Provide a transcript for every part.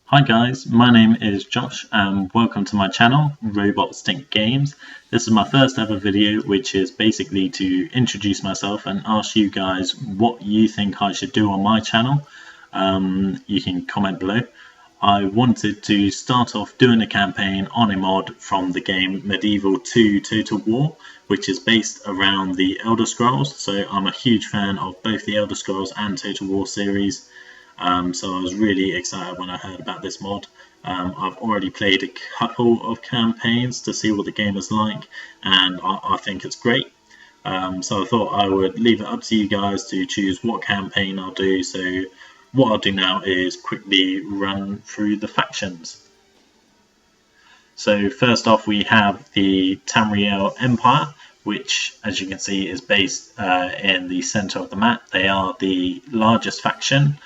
Hi guys, my name is Josh and welcome to my channel, Robot Stink Games. This is my first ever video, which is basically to introduce myself and ask you guys what you think I should do on my channel. You can comment below. I wanted to start off doing a campaign on a mod from the game Medieval 2 Total War, which is based around the Elder Scrolls. So I'm a huge fan of both the Elder Scrolls and Total War series. So I was really excited when I heard about this mod. I've already played a couple of campaigns to see what the game is like, and I think it's great. So I thought I would leave it up to you guys to choose what campaign I'll do. So what I'll do now is quickly run through the factions. So first off, we have the Tamriel Empire, which, as you can see, is based in the center of the map. They are the largest faction.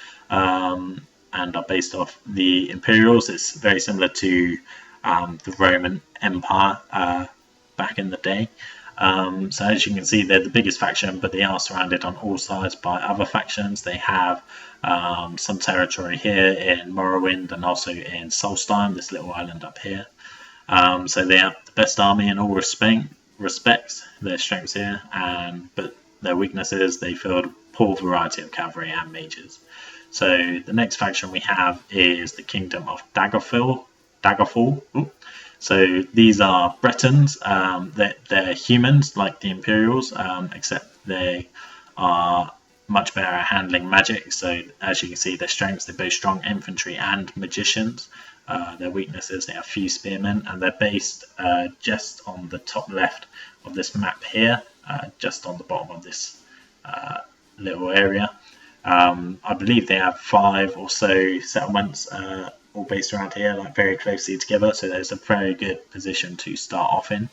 And are based off the Imperials. It's very similar to the Roman Empire back in the day. So as you can see, they're the biggest faction, but they are surrounded on all sides by other factions. They have some territory here in Morrowind and also in Solstheim, this little island up here. So they have the best army in all respects, their strengths here, but their weaknesses, they field poor variety of cavalry and mages. So the next faction we have is the Kingdom of Daggerfall. So these are Bretons. They're humans like the Imperials, except they are much better at handling magic. So as you can see, their strengths, they're both strong infantry and magicians. Their weaknesses, they have few spearmen, and they're based just on the top left of this map here, just on the bottom of this little area. I believe they have 5 or so settlements all based around here, like very closely together, so there's a very good position to start off in.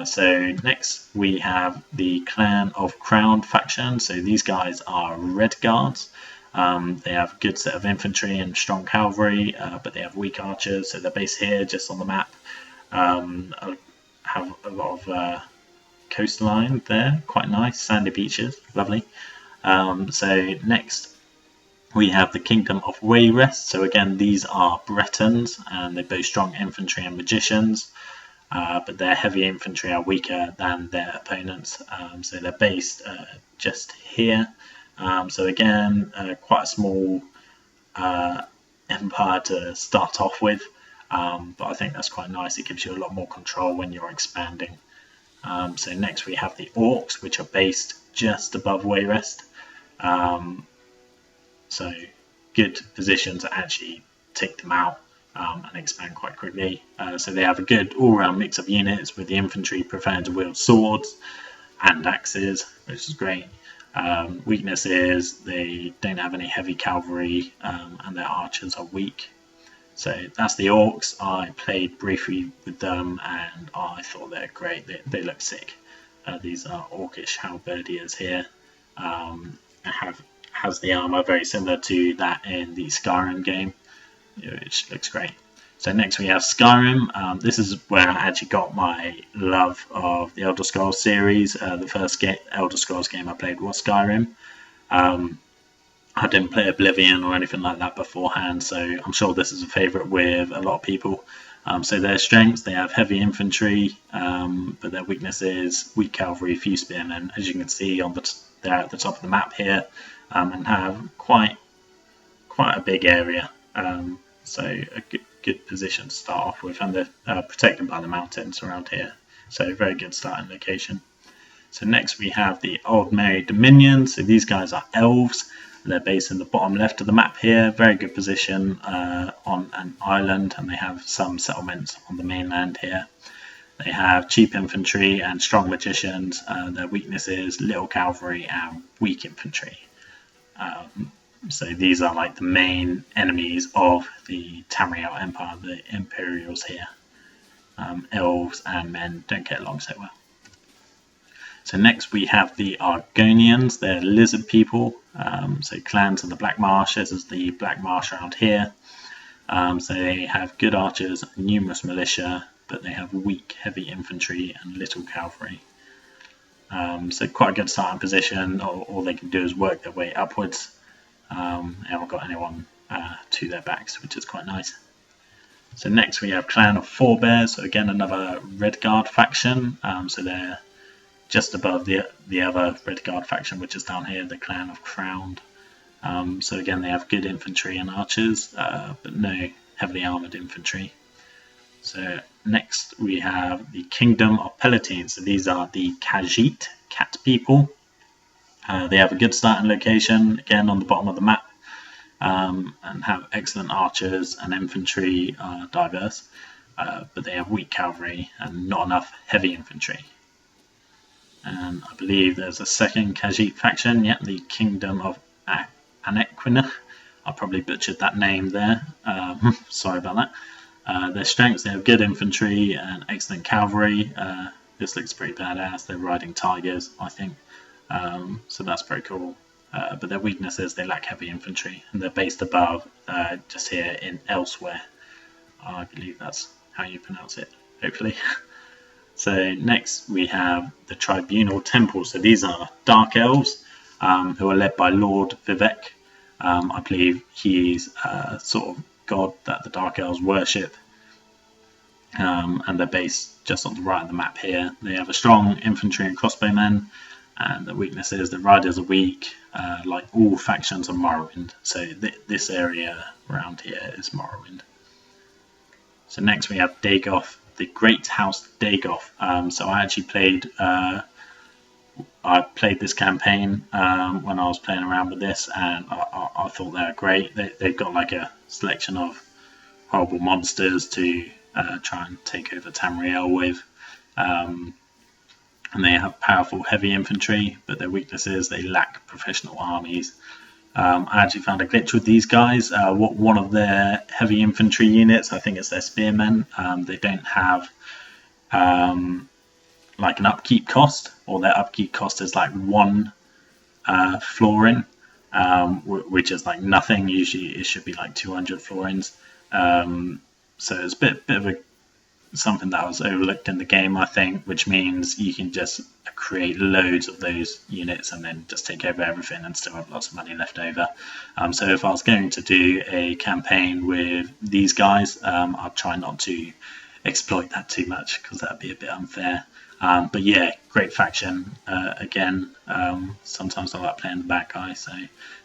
So next we have the Clan of Crown faction. So these guys are Red Guards. They have a good set of infantry and strong cavalry, but they have weak archers, so they're based here just on the map. Have a lot of coastline there, quite nice, sandy beaches, lovely. So next we have the Kingdom of Wayrest. So again, these are Bretons, and they're both strong infantry and magicians, but their heavy infantry are weaker than their opponents. So they're based just here. So again, quite a small empire to start off with, but I think that's quite nice. It gives you a lot more control when you're expanding. So next we have the Orcs, which are based just above Wayrest. So good position to actually take them out and expand quite quickly. So they have a good all-round mix of units, with the infantry preferring to wield swords and axes, which is great. Weakness is they don't have any heavy cavalry, and their archers are weak. So that's the Orcs. I played briefly with them and I thought they're great. They look sick. These are Orcish halberdiers here. Has the armor very similar to that in the Skyrim game, which looks great. So next we have Skyrim. This is where I actually got my love of the Elder Scrolls series. The first Elder Scrolls game I played was Skyrim. I didn't play Oblivion or anything like that beforehand, so I'm sure this is a favourite with a lot of people. So their strengths, they have heavy infantry, but their weakness is weak cavalry, few spearmen, as you can see on they're at the top of the map here, and have quite a big area. So a good position to start off with, and they're protected by the mountains around here. So very good starting location. So next we have the Aldmeri Dominion. So these guys are elves. They're based in the bottom left of the map here. Very good position on an island, and they have some settlements on the mainland here. They have cheap infantry and strong magicians. Their weakness is little cavalry and weak infantry. So these are like the main enemies of the Tamriel Empire, the Imperials here. Elves and men don't get along so well. So next we have the Argonians. They're lizard people. So clans of the Black Marsh. This is the Black Marsh around here. So they have good archers, numerous militia, but they have weak heavy infantry and little cavalry. So quite a good starting position. All they can do is work their way upwards. They haven't got anyone to their backs, which is quite nice. So next we have Clan of Forebears, so again another Redguard faction, so they're just above the other Redguard faction, which is down here, the Clan of Crowned. So again they have good infantry and archers, but no heavily armoured infantry. So next we have the Kingdom of Palatine, so these are the Khajiit, cat people. They have a good starting location, again on the bottom of the map. And have excellent archers and infantry are diverse, but they have weak cavalry and not enough heavy infantry. And I believe there's a second Khajiit faction, the Kingdom of Anequina. I probably butchered that name there, sorry about that. Their strengths, they have good infantry and excellent cavalry. This looks pretty badass. They're riding tigers, I think, so that's pretty cool. But their weakness is they lack heavy infantry, and they're based above, just here in Elsewhere. I believe that's how you pronounce it, hopefully. So next we have the Tribunal Temple. So these are Dark Elves, who are led by Lord Vivek. I believe he's a sort of god that the Dark Elves worship. And they're based just on the right of the map here. They have a strong infantry and crossbowmen. And the weakness is the riders are weak, like all factions of Morrowind. So this area around here is Morrowind. So next we have Dagoth, the Great House Dagoth. So I actually played this campaign when I was playing around with this, and I thought they were great. They've got like a selection of horrible monsters to try and take over Tamriel with. And they have powerful heavy infantry, but their weakness is they lack professional armies. I actually found a glitch with these guys. One of their heavy infantry units, I think it's their spearmen, they don't have like an upkeep cost, or their upkeep cost is like 1 florin, which is like nothing. Usually it should be like 200 florins. So it's a bit of something that was overlooked in the game, I think, which means you can just create loads of those units and then just take over everything and still have lots of money left over. So if I was going to do a campaign with these guys, I'd try not to exploit that too much, because that'd be a bit unfair. But yeah, great faction. Again, sometimes I like playing the bad guy, so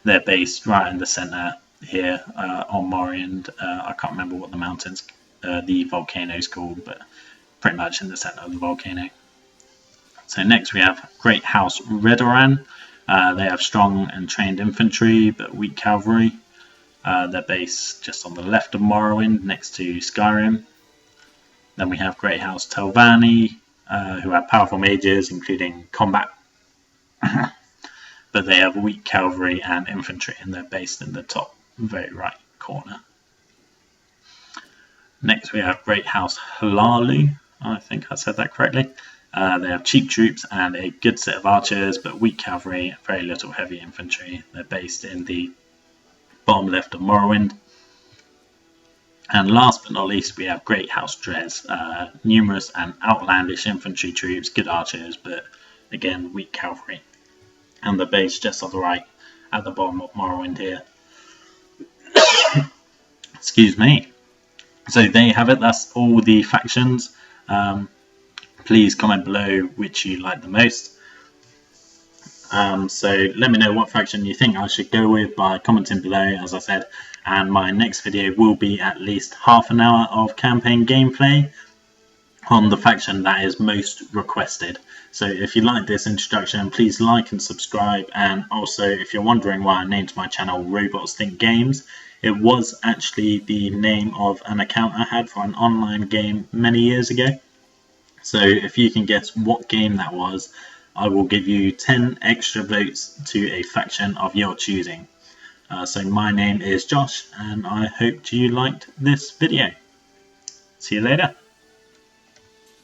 they're based right in the centre here on Morrowind. I can't remember what the mountains, the volcano's called, but pretty much in the centre of the volcano. So next we have Great House Redoran. They have strong and trained infantry, but weak cavalry. They're based just on the left of Morrowind, next to Skyrim. Then we have Great House Telvanni, who have powerful mages, including combat. But they have weak cavalry and infantry, and they're based in the top very right corner. Next we have Great House Hlaalu. I think I said that correctly. They have cheap troops and a good set of archers, but weak cavalry, very little heavy infantry. They're based in the bottom left of Morrowind. And last but not least, we have Great House Dres. Numerous and outlandish infantry troops, good archers, but again, weak cavalry. And they're based just on the right at the bottom of Morrowind here. Excuse me. So there you have it. That's all the factions. Please comment below which you like the most. So let me know what faction you think I should go with by commenting below, as I said. And my next video will be at least half an hour of campaign gameplay on the faction that is most requested. So if you like this introduction, please like and subscribe. And also, if you're wondering why I named my channel Robots Think Games, it was actually the name of an account I had for an online game many years ago. So if you can guess what game that was, I will give you 10 extra votes to a faction of your choosing. So my name is Josh, and I hope you liked this video. See you later.